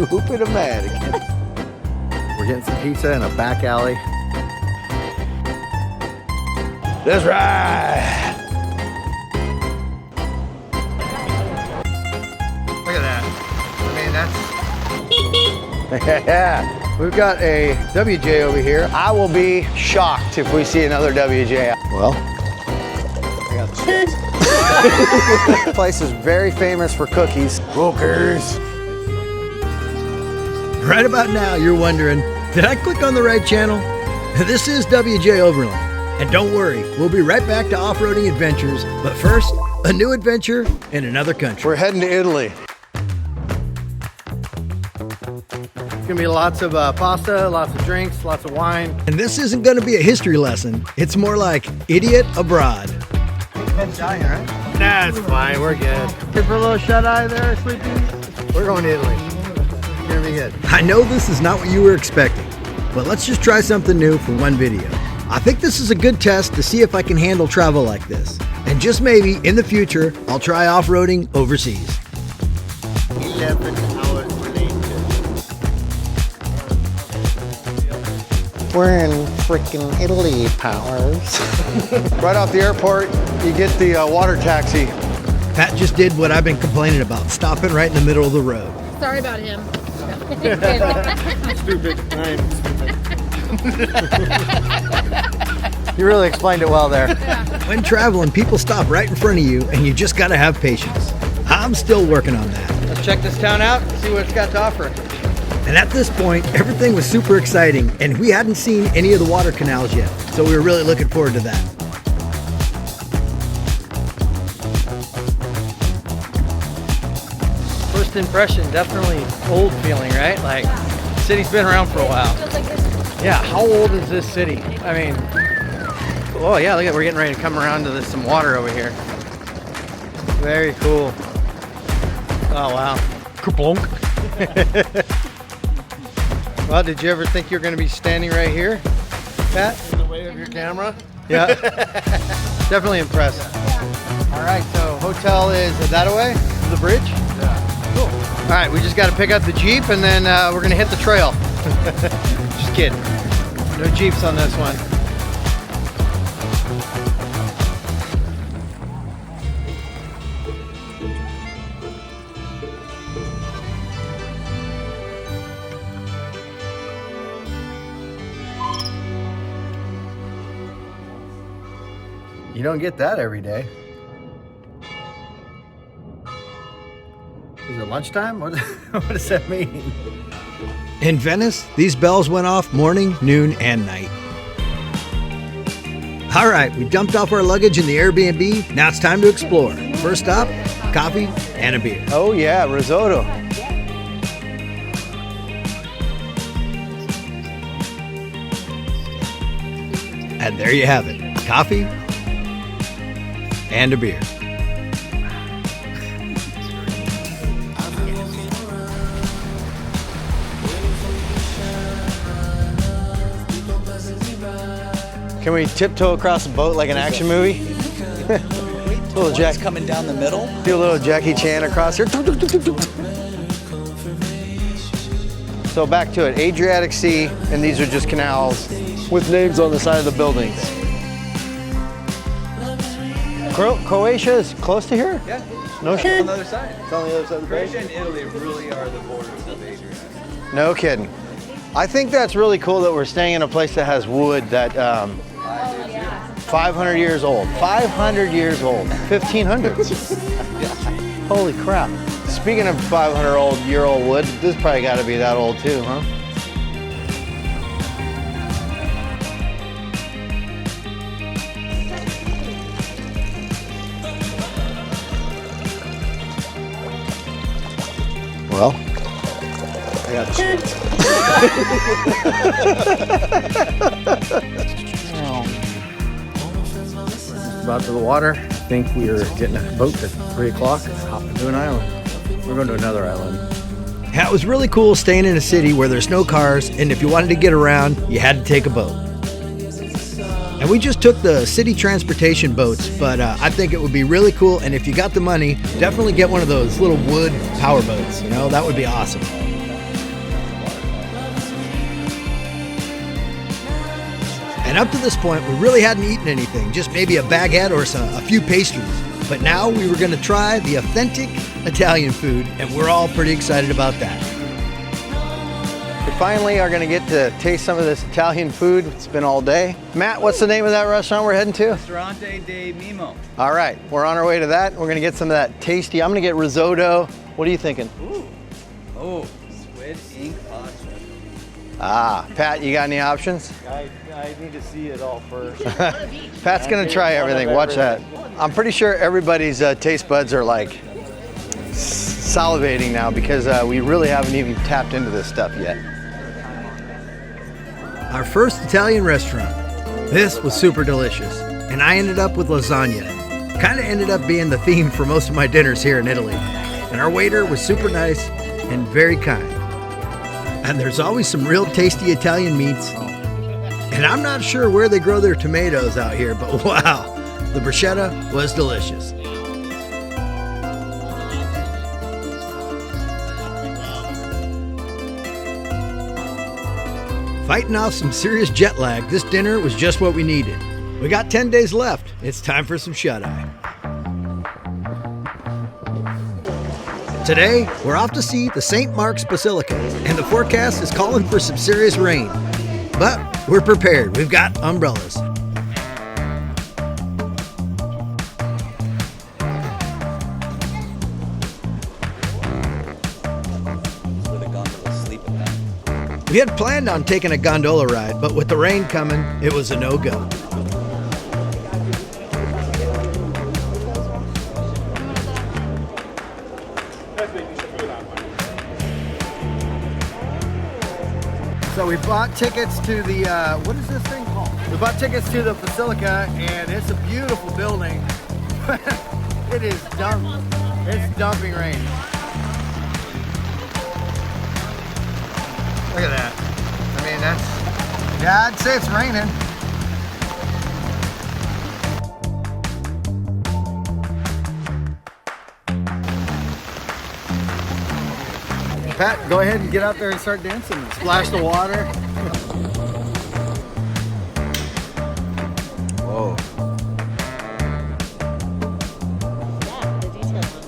Whoopin-a-matic. We're getting some pizza in a back alley. That's right. Look at that. I mean, that's... Yeah, we've got a WJ over here. I will be shocked if we see another WJ. Well, I got the chips. This place is very famous for cookies. Cookies. Right about now, you're wondering, did I click on the right channel? This is WJ Overland. And don't worry, we'll be right back to off-roading adventures. But first, a new adventure in another country. We're heading to Italy. It's gonna be lots of pasta, lots of drinks, lots of wine. And this isn't gonna be a history lesson. It's more like idiot abroad. Ben's dying, right? Nah, it's fine. We're good. Here for a little shut-eye there, sleeping. We're going to Italy. It's gonna be good. I know this is not what you were expecting, but let's just try something new for one video. I think this is a good test to see if I can handle travel like this. And just maybe, in the future, I'll try off-roading overseas. 11 hours later. We're in freaking Italy, Powers. Right off the airport, you get the water taxi. Pat just did what I've been complaining about, stopping right in the middle of the road. Sorry about him. Stupid. I'm stupid. You really explained it well there. When traveling, people stop right in front of you, and you just gotta have patience. I'm still working on that. Let's check this town out, see what it's got to offer. And at this point, everything was super exciting, and we hadn't seen any of the water canals yet, so we were really looking forward to that. First impression, definitely old feeling, right? Like, the city's been around for a while. Yeah, how old is this city? I mean, oh yeah, look at, we're getting ready to come around to this, some water over here. Very cool. Oh wow. Kerplunk. Well, did you ever think you were going to be standing right here, Pat? In the way of your camera? Yeah. Definitely impressed. All right, so hotel is that away? The bridge? Yeah. Cool. All right, we just got to pick up the Jeep and then we're going to hit the trail. Just kidding. No Jeeps on this one. You don't get that every day. Is it lunchtime? What does that mean? In Venice, these bells went off morning, noon, and night. All right, we dumped off our luggage in the Airbnb. Now it's time to explore. First stop, coffee and a beer. Oh yeah, risotto. And there you have it, coffee and a beer. Can we tiptoe across the boat like an action movie? Little Jack coming down the middle. Do a little Jackie Chan across here. So back to it, Adriatic Sea, and these are just canals with names on the side of the buildings. Croatia is close to here? Yeah. No shit. On the other side. It's on the other side of the bridge? Croatia and Italy really are the borders of Adriatic. No kidding. I think that's really cool that we're staying in a place that has wood that 500 years old. 500 years old. 1500s. Holy crap. Speaking of 500-year-old wood, this probably got to be that old too, huh? Well, I got chips. About to the water. I think we are getting a boat at 3 o'clock. Hopping to an island. We're going to another island. Yeah, it was really cool staying in a city where there's no cars, and if you wanted to get around, you had to take a boat. And we just took the city transportation boats, but I think it would be really cool, and if you got the money, definitely get one of those little wood power boats, you know, that would be awesome. And up to this point, we really hadn't eaten anything, just maybe a baguette or a few pastries. But now we were gonna try the authentic Italian food, and we're all pretty excited about that. We finally are gonna get to taste some of this Italian food. It's been all day. Matt, what's the name of that restaurant we're heading to? Ristorante de Mimo. All right, we're on our way to that. We're gonna get some of that tasty. I'm gonna get risotto. What are you thinking? Ooh. Oh, squid ink pasta. Ah, Pat, you got any options? I need to see it all first. Pat's gonna try everything. Watch that. I'm pretty sure everybody's taste buds are like salivating now because we really haven't even tapped into this stuff yet. Our first Italian restaurant. This was super delicious, and I ended up with lasagna. Kind of ended up being the theme for most of my dinners here in Italy. And our waiter was super nice and very kind. And there's always some real tasty Italian meats. And I'm not sure where they grow their tomatoes out here, but wow, the bruschetta was delicious. Fighting off some serious jet lag, this dinner was just what we needed. We got 10 days left. It's time for some shut-eye. Today, we're off to see the St. Mark's Basilica, and the forecast is calling for some serious rain. But we're prepared. We've got umbrellas. Where the gondolas sleep at night. We had planned on taking a gondola ride, but with the rain coming, it was a no-go. So we bought tickets to the, what is this thing called? We bought tickets to the Basilica, and it's a beautiful building. It is it's dumping rain. Look at that. I mean, yeah, I'd say it's raining. Pat, go ahead and get out there and start dancing. Splash the water. Whoa.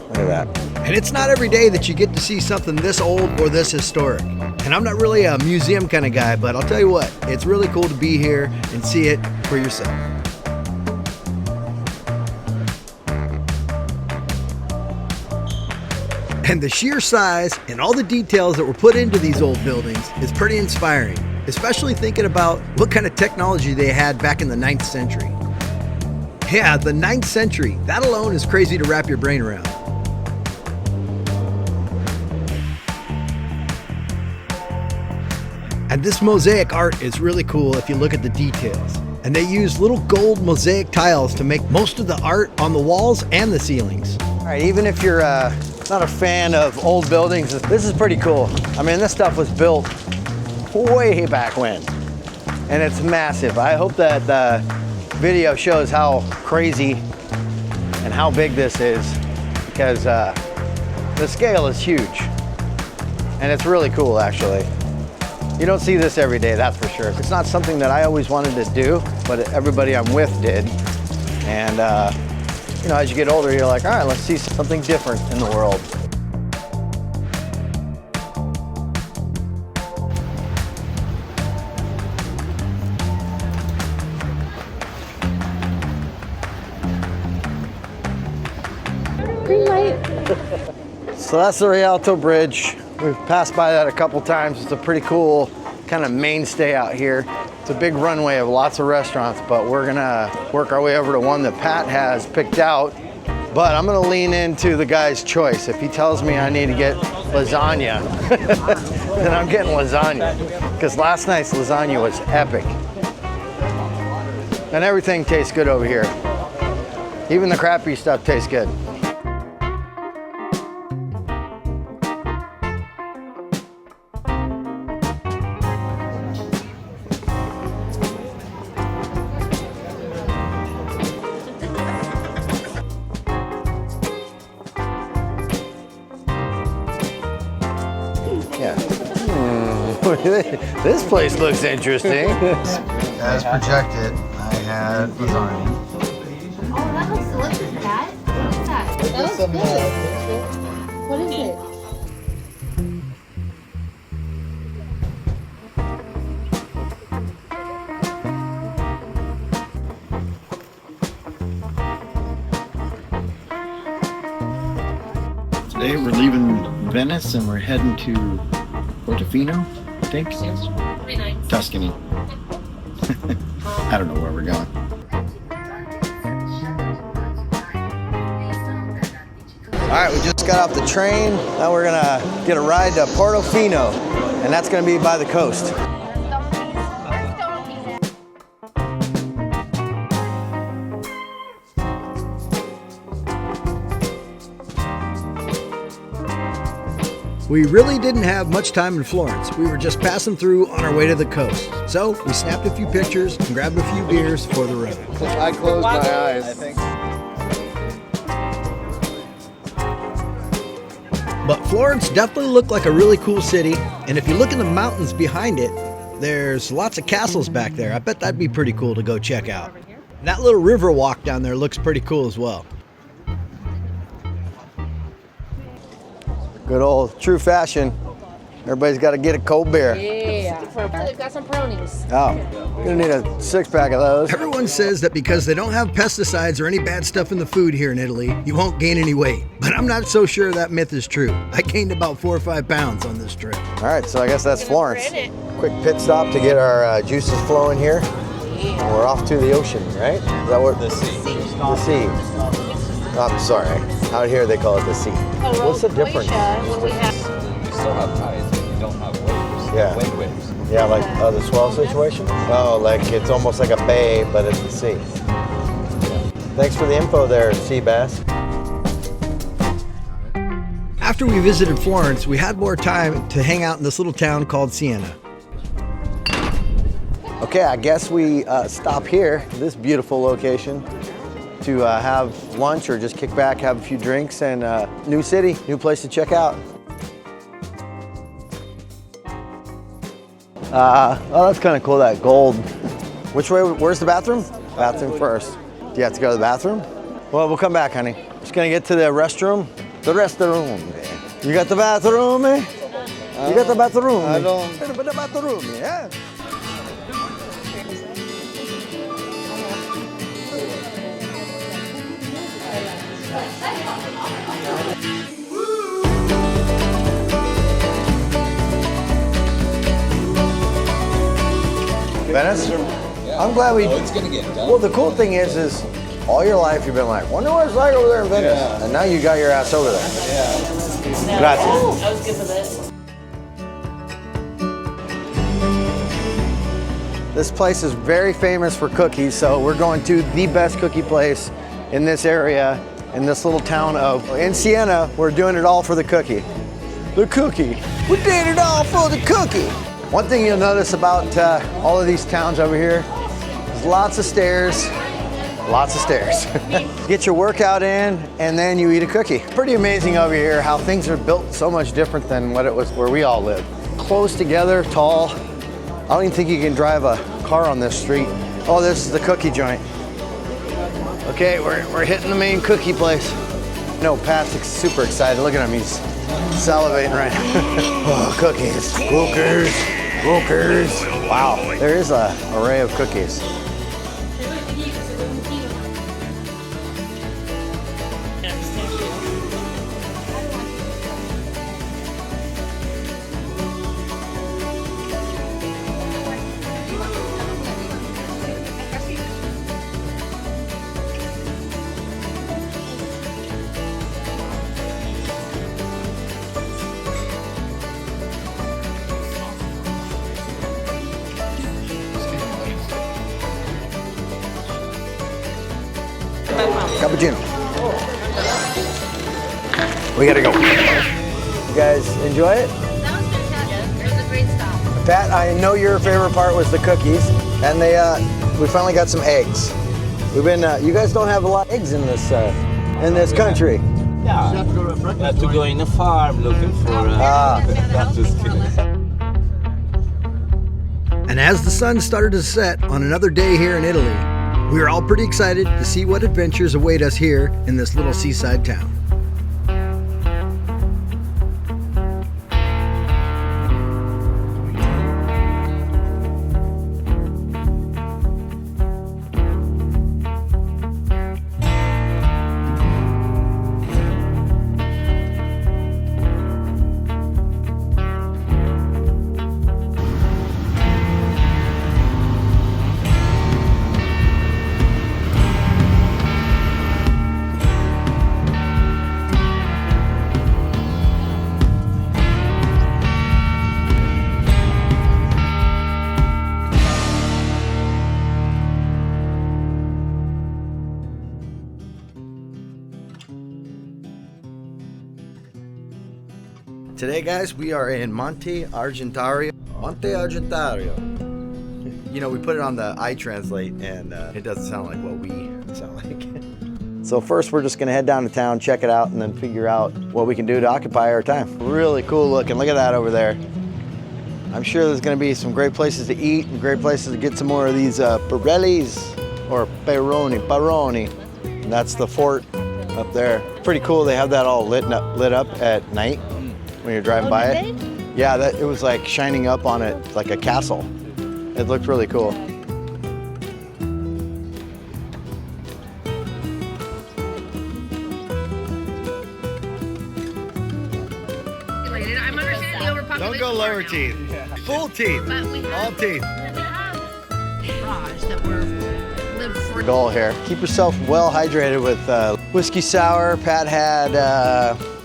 Look at that. And it's not every day that you get to see something this old or this historic. And I'm not really a museum kind of guy, but I'll tell you what, it's really cool to be here and see it for yourself. And the sheer size and all the details that were put into these old buildings is pretty inspiring, especially thinking about what kind of technology they had back in the 9th century. Yeah, the 9th century, that alone is crazy to wrap your brain around. And this mosaic art is really cool if you look at the details. And they use little gold mosaic tiles to make most of the art on the walls and the ceilings. All right, even if you're not a fan of old buildings, this is pretty cool. I mean, this stuff was built way back when, and it's massive. I hope that the video shows how crazy and how big this is, because the scale is huge, and it's really cool, actually. You don't see this every day, that's for sure. It's not something that I always wanted to do, but everybody I'm with did. And you know, as you get older, you're like, all right, let's see something different in the world. Green light. So that's the Rialto Bridge. We've passed by that a couple times. It's a pretty cool kind of mainstay out here. It's a big runway of lots of restaurants, but we're gonna work our way over to one that Pat has picked out. But I'm gonna lean into the guy's choice. If he tells me I need to get lasagna, then I'm getting lasagna. Because last night's lasagna was epic. And everything tastes good over here. Even the crappy stuff tastes good. Yeah. This place looks interesting. as projected, I had lasagna. Oh, that looks delicious, Pat. What is that? That looks good. What is it? Today we're leaving Venice and we're heading to Portofino, I think. Tuscany. I don't know where we're going. All right, we just got off the train. Now we're gonna get a ride to Portofino, and that's gonna be by the coast. We really didn't have much time in Florence. We were just passing through on our way to the coast. So we snapped a few pictures and grabbed a few beers for the road. I closed my eyes. I think. But Florence definitely looked like a really cool city. And if you look in the mountains behind it, there's lots of castles back there. I bet that'd be pretty cool to go check out. And that little river walk down there looks pretty cool as well. Good old true fashion. Everybody's got to get a cold beer. Yeah. They've got some bronies. Oh, gonna need a 6-pack of those. Everyone says that because they don't have pesticides or any bad stuff in the food here in Italy, you won't gain any weight. But I'm not so sure that myth is true. I gained about 4 or 5 pounds on this trip. All right, so I guess that's Florence. Quick pit stop to get our juices flowing here. And we're off to the ocean, right? Is that what? The sea. The sea. I'm sorry. Out here they call it the sea. What's the difference? You still have tides, but you don't have waves. Yeah. Wind waves. Yeah, like the swell situation? Oh, like it's almost like a bay, but it's the sea. Yeah. Thanks for the info there, sea bass. After we visited Florence, we had more time to hang out in this little town called Siena. Okay, I guess we stop here, this beautiful location, to have lunch or just kick back, have a few drinks, and new city, new place to check out. Oh, that's kind of cool, that gold. Which way, where's the bathroom? Bathroom first. Do you have to go to the bathroom? Well, we'll come back, honey. Just gonna get to the restroom. The restroom. You got the bathroom, eh? You got the bathroom. I don't. The bathroom, yeah. Venice? I'm glad we. Oh, it's gonna get done. Well, the cool thing is all your life you've been like, wonder what it's like over there in Venice, and now you got your ass over there. Yeah. Grazie. I was good with it. This place is very famous for cookies, so we're going to the best cookie place in this area, in this little town in Siena. We're doing it all for the cookie. The cookie. We did it all for the cookie. One thing you'll notice about all of these towns over here is lots of stairs. Lots of stairs. Get your workout in, and then you eat a cookie. Pretty amazing over here how things are built so much different than what it was where we all live. Close together, tall. I don't even think you can drive a car on this street. Oh, this is the cookie joint. Okay, we're hitting the main cookie place. No, Pat's super excited. Look at him, he's salivating right now. Oh, cookies, cookers, cookers. Wow, there is an array of cookies. Cappuccino. We gotta go. You guys enjoy it? That was fantastic. It was a great stop. Pat, I know your favorite part was the cookies, and we finally got some eggs. We've been, you guys don't have a lot of eggs in this country. Yeah, we have to go in a farm looking for. That's just kidding. And And as the sun started to set on another day here in Italy, we were all pretty excited to see what adventures await us here in this little seaside town. Today, guys, we are in Monte Argentario. Monte Argentario. You know, we put it on the iTranslate, and it doesn't sound like what we sound like. So first, we're just gonna head down to town, check it out, and then figure out what we can do to occupy our time. Really cool looking. Look at that over there. I'm sure there's gonna be some great places to eat and great places to get some more of these Pirellis or Peroni. And that's the fort up there. Pretty cool. They have that all lit up at night. When you're driving by it. Yeah, it was like shining up on it like a castle. It looked really cool. Don't go lower teeth. Full teeth. All teeth. The goal here. Keep yourself well hydrated with whiskey sour. Pat had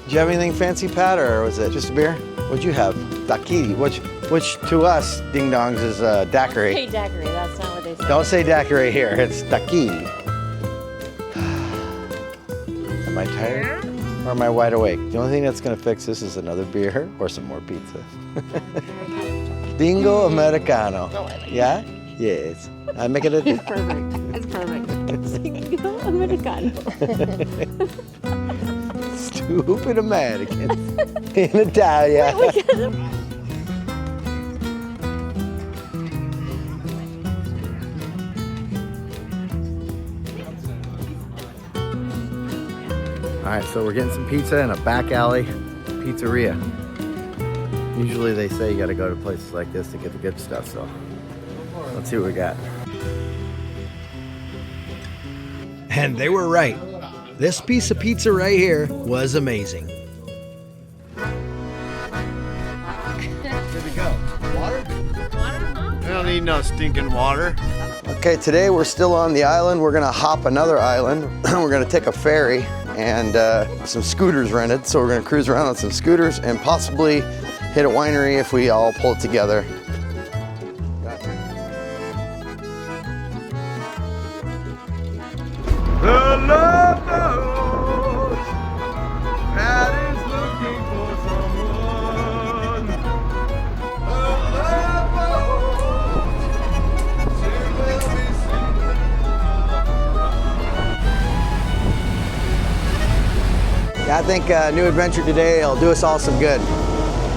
did you have anything fancy, Pat, or was it just a beer? What'd you have? Daiquiri, which to us, ding-dongs, is daiquiri. Hey, daiquiri, that's not what they say. Don't say daiquiri here, it's daiquiri. Am I tired? Or am I wide awake? The only thing that's gonna fix this is another beer or some more pizza. Dingo Americano. Yeah? Yes. I make it a... It's perfect. It's perfect. Dingo Americano. Stupid Americans in Italia. All right, so we're getting some pizza in a back alley pizzeria. Usually they say you gotta go to places like this to get the good stuff, so let's see what we got. And they were right. This piece of pizza right here was amazing. Here we go. Water? We don't need no stinking water. Okay, today we're still on the island. We're gonna hop another island. We're gonna take a ferry and some scooters rented. So we're gonna cruise around on some scooters and possibly hit a winery if we all pull it together. I think a new adventure today will do us all some good.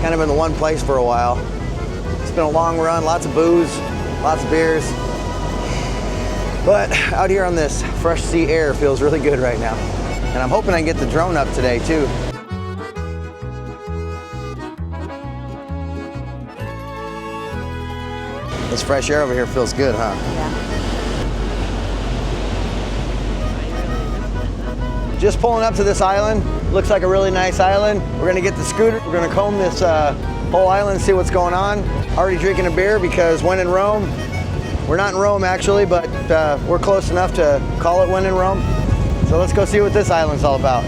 Kind of been in one place for a while. It's been a long run, lots of booze, lots of beers. But out here on this fresh sea air feels really good right now. And I'm hoping I can get the drone up today too. This fresh air over here feels good, huh? Yeah. Just pulling up to this island. Looks like a really nice island. We're gonna get the scooter. We're gonna comb this whole island, see what's going on. Already drinking a beer because when in Rome, we're not in Rome actually, but we're close enough to call it when in Rome. So let's go see what this island's all about.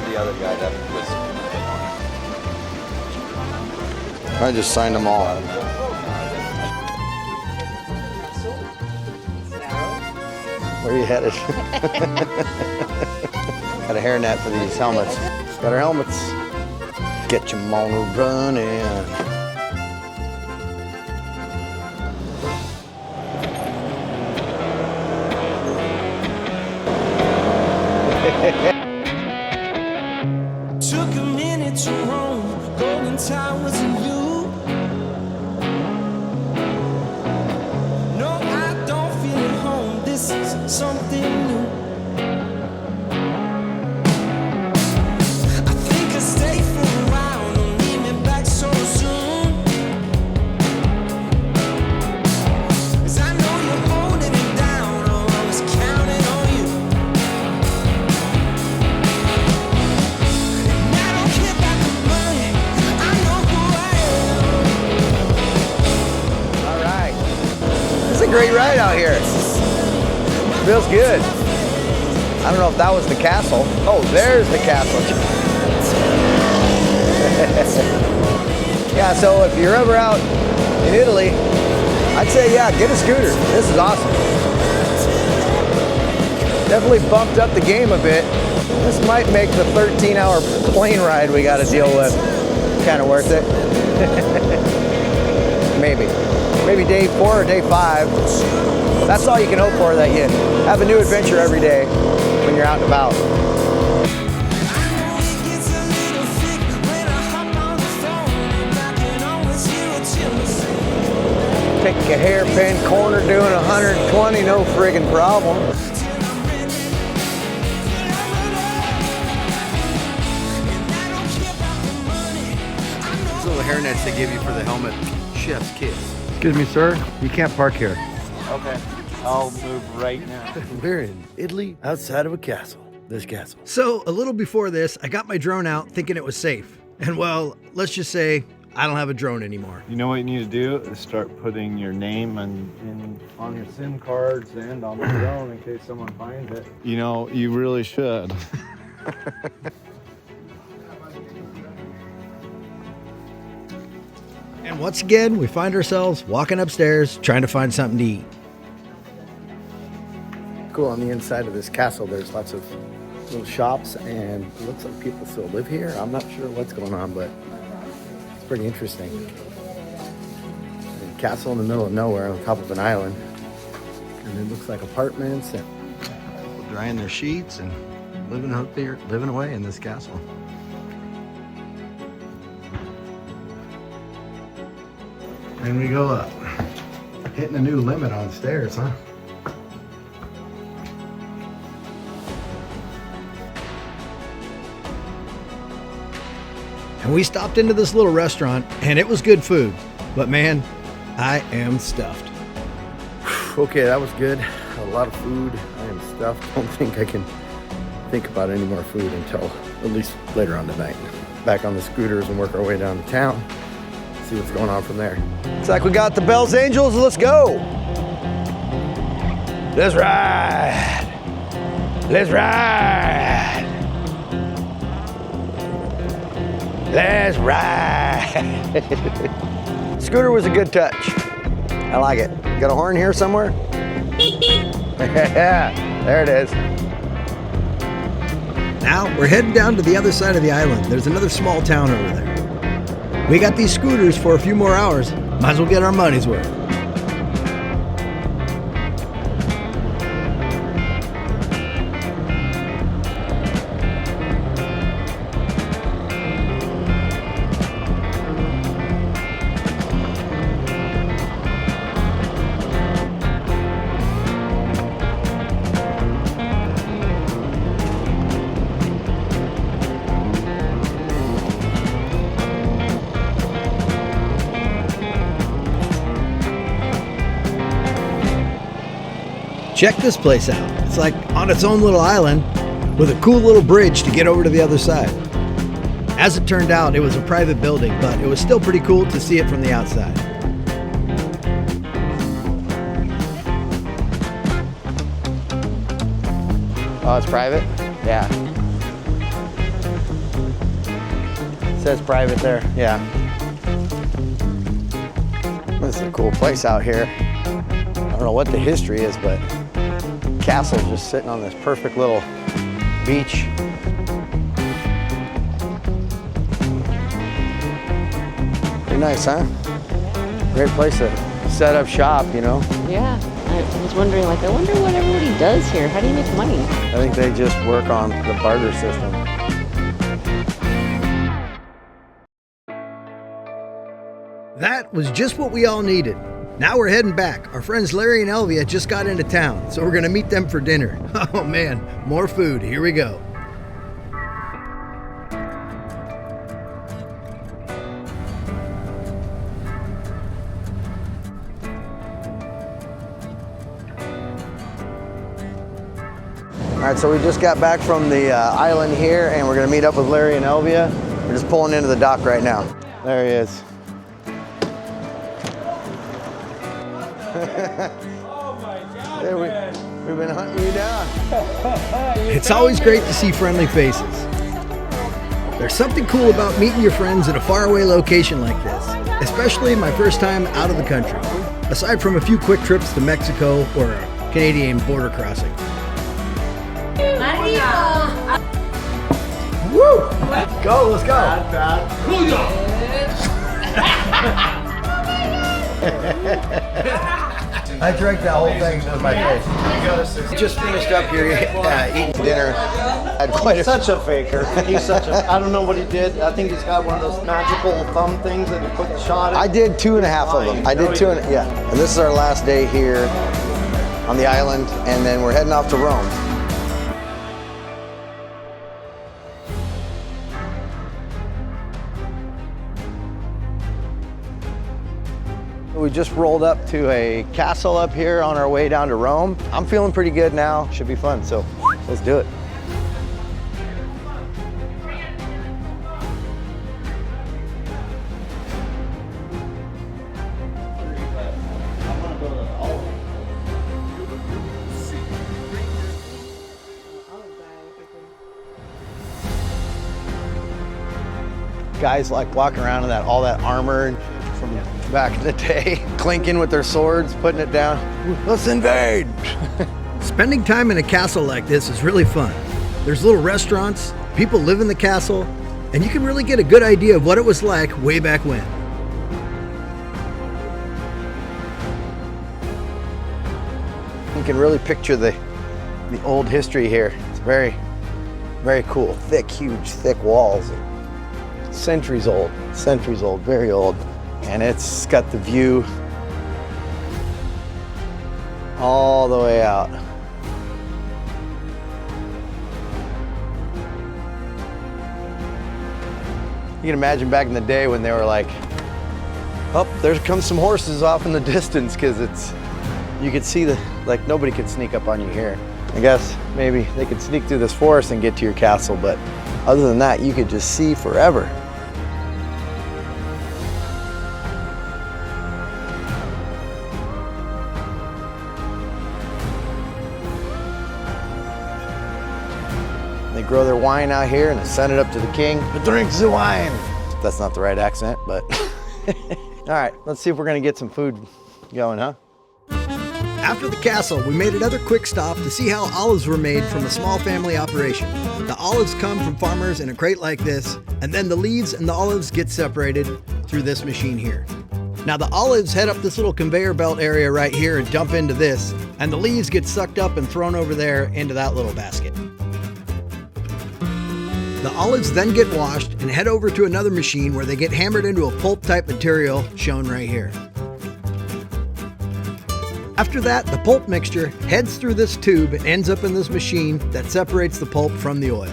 The other guy that was I just signed them all. Where are you headed? Got a hairnet for these helmets. Got our helmets. Get your motor running. Took a minute to roam, golden towers and you. No, I don't feel at home. This is something new. I think I stay for a while. Don't leave me back so soon. 'Cause I know you're holding it down. Oh, I was counting on you. All right. It's a great ride out here. Feels good. I don't know if that was the castle. Oh, there's the castle. Yeah, so if you're ever out in Italy, I'd say, yeah, get a scooter. This is awesome. Definitely bumped up the game a bit. This might make the 13-hour plane ride we got to deal with kind of worth it. Maybe day 4 or day 5. That's all you can hope for, that you have a new adventure every day when you're out and about. Take a hairpin corner doing 120, no friggin' problem. These little hairnets they give you for the helmet. Chef's kiss. Excuse me, sir. You can't park here. Okay, I'll move right now. We're in Italy, outside of a castle. This castle. So, a little before this, I got my drone out thinking it was safe. And well, let's just say I don't have a drone anymore. You know what you need to do is start putting your name on your SIM cards and on the drone in case someone finds it. You know, you really should. And once again, we find ourselves walking upstairs trying to find something to eat. Cool, on the inside of this castle, there's lots of little shops, and it looks like people still live here. I'm not sure what's going on, but it's pretty interesting. A castle in the middle of nowhere on top of an island. And it looks like apartments and people drying their sheets and living out there, living away in this castle. And we go up. Hitting a new limit on stairs, huh? And we stopped into this little restaurant, and it was good food. But man, I am stuffed. Okay, that was good. A lot of food. I am stuffed. Don't think I can think about any more food until at least later on tonight. Back on the scooters and work our way down to town. See what's going on from there. Looks like we got the Bells Angels. Let's go. Let's ride. Let's ride. Let's ride. Scooter was a good touch. I like it. Got a horn here somewhere? Yeah, there it is. Now we're heading down to the other side of the island. There's another small town over there. We got these scooters for a few more hours. Might as well get our money's worth. Check this place out. It's like on its own little island with a cool little bridge to get over to the other side. As it turned out, it was a private building, but it was still pretty cool to see it from the outside. Oh, it's private? Yeah. It says private there, yeah. This is a cool place out here. I don't know what the history is, but castle's just sitting on this perfect little beach. Pretty nice, huh? Great place to set up shop, you know? Yeah. I was wondering, like, I wonder what everybody does here. How do you make money? I think they just work on the barter system. That was just what we all needed. Now we're heading back. Our friends Larry and Elvia just got into town, so we're gonna meet them for dinner. Oh man, more food. Here we go. All right, so we just got back from the island here, and we're gonna meet up with Larry and Elvia. We're just pulling into the dock right now. There he is. There we've been hunting you down. It's always great to see friendly faces. There's something cool about meeting your friends in a faraway location like this, especially my first time out of the country, aside from a few quick trips to Mexico or a Canadian border crossing. Woo! Go, let's go. I drank that whole thing with my face. Just finished up here eating dinner. Had quite Such a faker. He's such a. I don't know what he did. I think he's got one of those magical thumb things that he put the shot in. I did 2.5 of them. I did two and yeah. And this is our last day here on the island, and then we're heading off to Rome. We just rolled up to a castle up here on our way down to Rome. I'm feeling pretty good now. Should be fun, so let's do it. Guys like walking around in all that armor from back in the day, clinking with their swords, putting it down. Let's invade! Spending time in a castle like this is really fun. There's little restaurants, people live in the castle, and you can really get a good idea of what it was like way back when. You can really picture the old history here. It's very, very cool. Thick, huge, thick walls. Centuries old, very old. And it's got the view all the way out. You can imagine back in the day when they were like, oh, there comes some horses off in the distance, because you could see like nobody could sneak up on you here. I guess maybe they could sneak through this forest and get to your castle, but other than that, you could just see forever. They grow their wine out here and they send it up to the king. He drinks the wine. That's not the right accent, but all right, let's see if we're gonna get some food going, huh? After the castle, we made another quick stop to see how olives were made from a small family operation. The olives come from farmers in a crate like this, and then the leaves and the olives get separated through this machine here. Now the olives head up this little conveyor belt area right here and dump into this, and the leaves get sucked up and thrown over there into that little basket. The olives then get washed and head over to another machine where they get hammered into a pulp type material shown right here. After that, the pulp mixture heads through this tube and ends up in this machine that separates the pulp from the oil.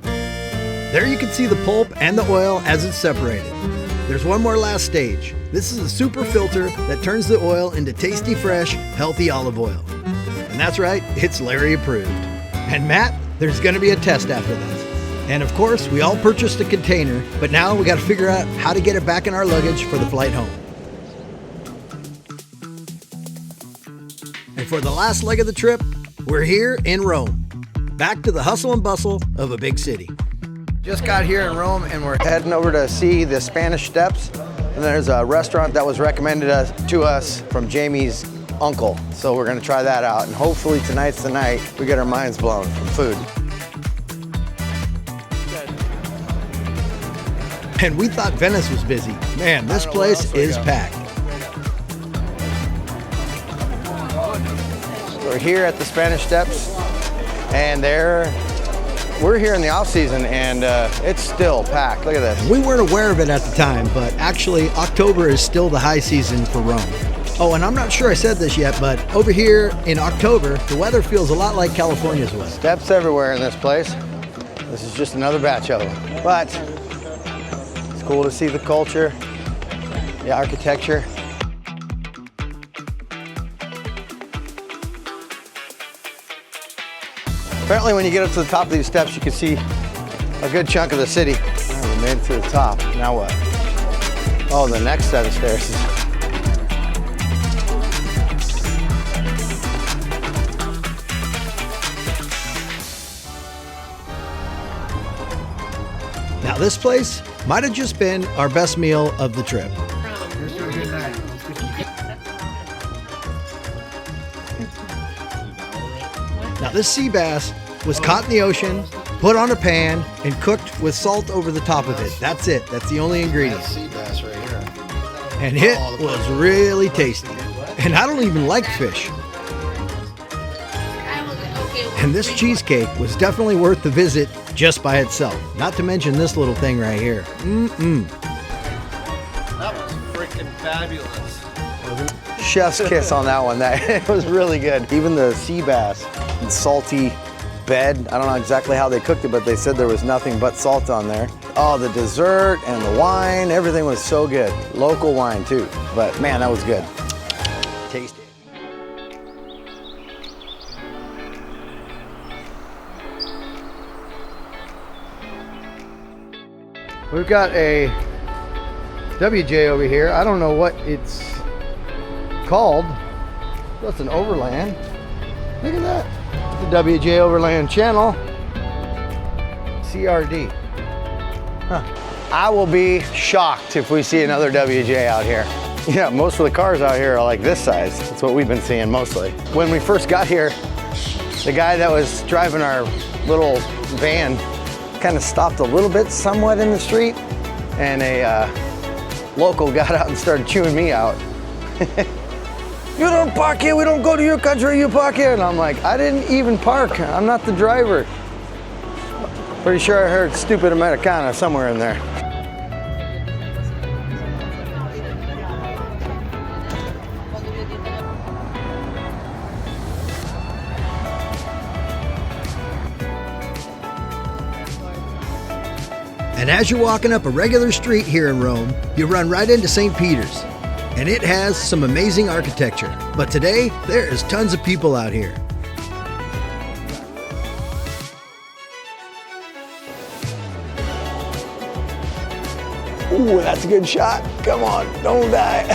There you can see the pulp and the oil as it's separated. There's one more last stage. This is a super filter that turns the oil into tasty, fresh, healthy olive oil. And that's right, it's Larry approved. And Matt, there's gonna be a test after this. And of course, we all purchased a container, but now we gotta figure out how to get it back in our luggage for the flight home. And for the last leg of the trip, we're here in Rome. Back to the hustle and bustle of a big city. Just got here in Rome and we're heading over to see the Spanish Steps. And there's a restaurant that was recommended to us from Jamie's uncle. So we're gonna try that out. And hopefully tonight's the night we get our minds blown from food. And we thought Venice was busy. Man, this place is packed. We're here at the Spanish Steps, and we're here in the off season, and it's still packed. Look at this. We weren't aware of it at the time, but actually October is still the high season for Rome. Oh, and I'm not sure I said this yet, but over here in October, the weather feels a lot like California's weather. Steps everywhere in this place. This is just another batch of them. But it's cool to see the culture, the architecture. Apparently when you get up to the top of these steps, you can see a good chunk of the city. Oh, we made it to the top. Now what? Oh, the next set of stairs is... Now this place might have just been our best meal of the trip. Now this sea bass was caught in the ocean, put on a pan, and cooked with salt over the top of it. That's it. That's the only ingredient. Sea bass right here. And it was really tasty. And I don't even like fish. And this cheesecake was definitely worth the visit just by itself. Not to mention this little thing right here. That was freaking fabulous. Chef's kiss on that one. It was really good. Even the sea bass, the salty bed. I don't know exactly how they cooked it, but they said there was nothing but salt on there. Oh, the dessert and the wine, everything was so good. Local wine too, but man, that was good. Tasty. We've got a WJ over here. I don't know what it's called. That's an overland. Look at that. The WJ Overland Channel. CRD. Huh. I will be shocked if we see another WJ out here. Yeah, most of the cars out here are like this size. That's what we've been seeing mostly. When we first got here, the guy that was driving our little van kind of stopped a little bit somewhat in the street, and a local got out and started chewing me out. You don't park here, we don't go to your country, you park here. And I'm like, I didn't even park, I'm not the driver. Pretty sure I heard stupid Americana somewhere in there. And as you're walking up a regular street here in Rome, you run right into St. Peter's. And it has some amazing architecture. But today, there is tons of people out here. Ooh, that's a good shot. Come on, don't die.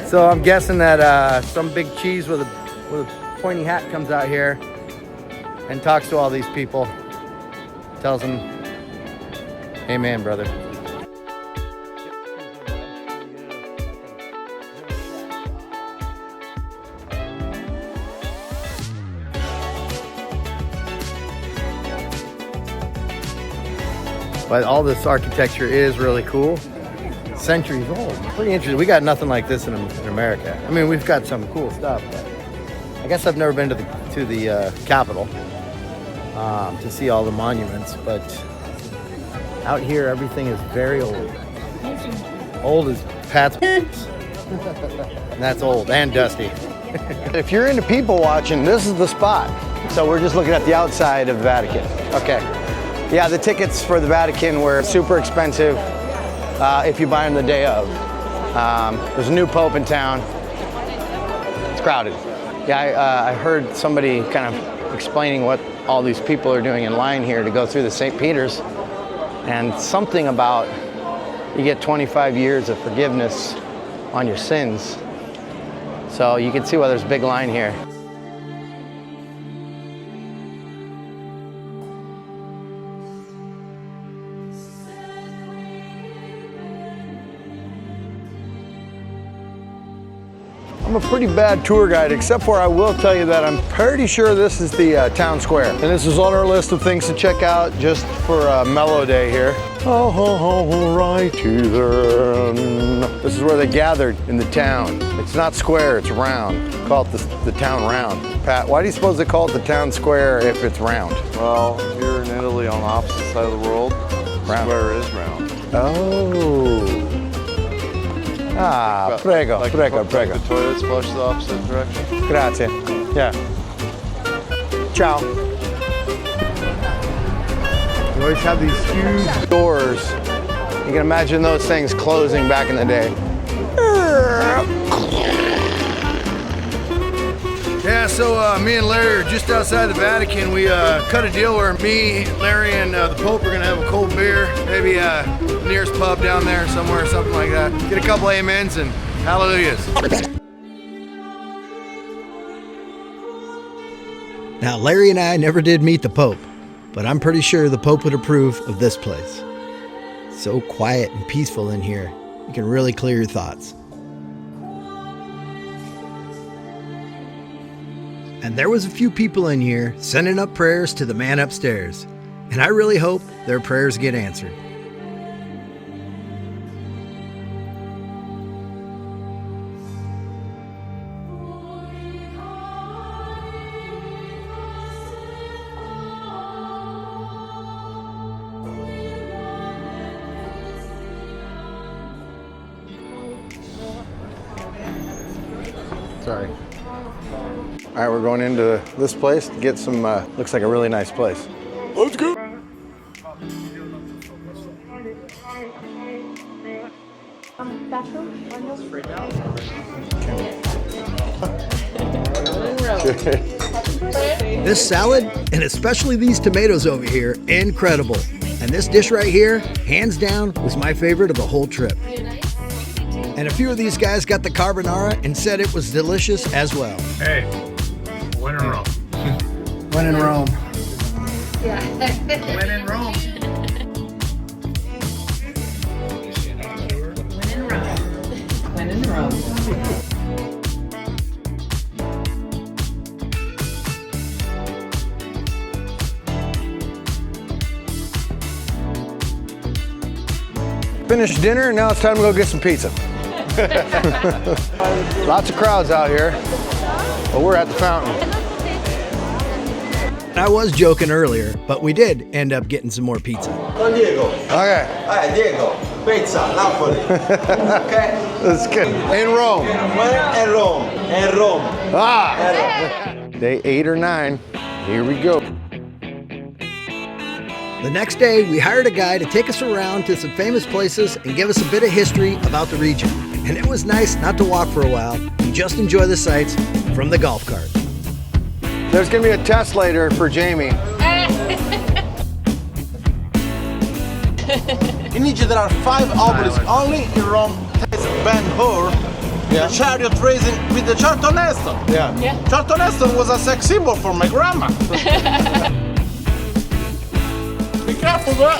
So I'm guessing that some big cheese with a pointy hat comes out here and talks to all these people, tells them, "Amen, brother." But all this architecture is really cool. Centuries old. Pretty interesting. We got nothing like this in America. I mean, we've got some cool stuff, but I guess I've never been to the Capitol to see all the monuments. But out here, everything is very old. Old as Pat's. And that's old and dusty. If you're into people watching, this is the spot. So we're just looking at the outside of the Vatican. Okay. Yeah, the tickets for the Vatican were super expensive. If you buy them the day of. There's a new pope in town. It's crowded. Yeah, I heard somebody kind of explaining what all these people are doing in line here to go through the St. Peter's, and something about you get 25 years of forgiveness on your sins. So you can see why there's a big line here. I'm a pretty bad tour guide, except for I will tell you that I'm pretty sure this is the town square. And this is on our list of things to check out just for a mellow day here. Oh, righty then. This is where they gathered in the town. It's not square, it's round. Call it the town round. Pat, why do you suppose they call it the town square if it's round? Well, here in Italy on the opposite side of the world, square is round. Oh. Ah, prego, Like prego, the prego. toilets flush the opposite direction. Grazie. Yeah. Ciao. You always have these huge doors. You can imagine those things closing back in the day. Yeah, so me and Larry are just outside the Vatican. We cut a deal where me, Larry, and the Pope are gonna have a cold beer, maybe nearest pub down there somewhere, something like that. Get a couple amens and hallelujahs. Now, Larry and I never did meet the Pope, but I'm pretty sure the Pope would approve of this place. So quiet and peaceful in here, you can really clear your thoughts. And there was a few people in here sending up prayers to the man upstairs, and I really hope their prayers get answered. Sorry. All right, we're going into this place to get some, looks like a really nice place. Let's go. This salad, and especially these tomatoes over here, incredible. And this dish right here, hands down, was my favorite of the whole trip. And a few of these guys got the carbonara and said it was delicious as well. Hey, when in Rome. When in Rome. Yeah. When in Rome. When in Rome. Finished dinner, now it's time to go get some pizza. Lots of crowds out here, but we're at the fountain. I was joking earlier, but we did end up getting some more pizza. Don Diego. Okay. Hi, Diego. Pizza, Napoli. Okay? That's good. In Rome. Where? In Rome. In Rome. Ah! Day 8 or 9. Here we go. The next day, we hired a guy to take us around to some famous places and give us a bit of history about the region. And it was nice not to walk for a while and just enjoy the sights from the golf cart. There's gonna be a test later for Jamie. In Egypt, there are 5 obelisks. Only in Rome has Ben-Hur, Yeah. the chariot racing with the Charlton Heston. Yeah. Charlton Heston was a sex symbol for my grandma. Be careful, bro.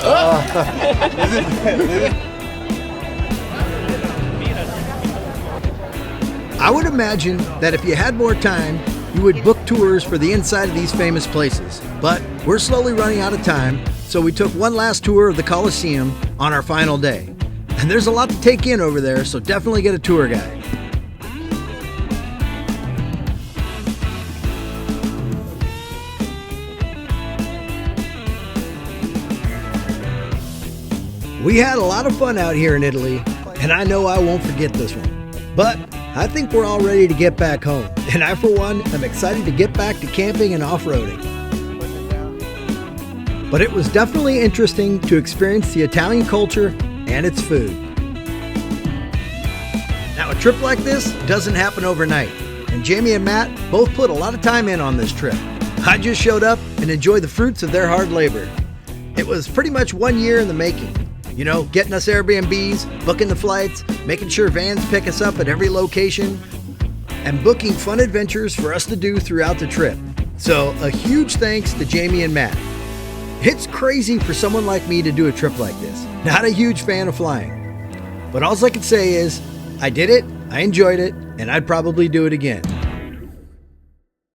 I would imagine that if you had more time, you would book tours for the inside of these famous places. But we're slowly running out of time, so we took one last tour of the Coliseum on our final day. And there's a lot to take in over there, so definitely get a tour guide. We had a lot of fun out here in Italy, and I know I won't forget this one. But I think we're all ready to get back home, and I, for one, am excited to get back to camping and off-roading. But it was definitely interesting to experience the Italian culture and its food. Now, a trip like this doesn't happen overnight, and Jamie and Matt both put a lot of time in on this trip. I just showed up and enjoyed the fruits of their hard labor. It was pretty much 1 year in the making. You know, getting us Airbnbs, booking the flights, making sure vans pick us up at every location, and booking fun adventures for us to do throughout the trip. So a huge thanks to Jamie and Matt. It's crazy for someone like me to do a trip like this. Not a huge fan of flying. But all I can say is, I did it, I enjoyed it, and I'd probably do it again.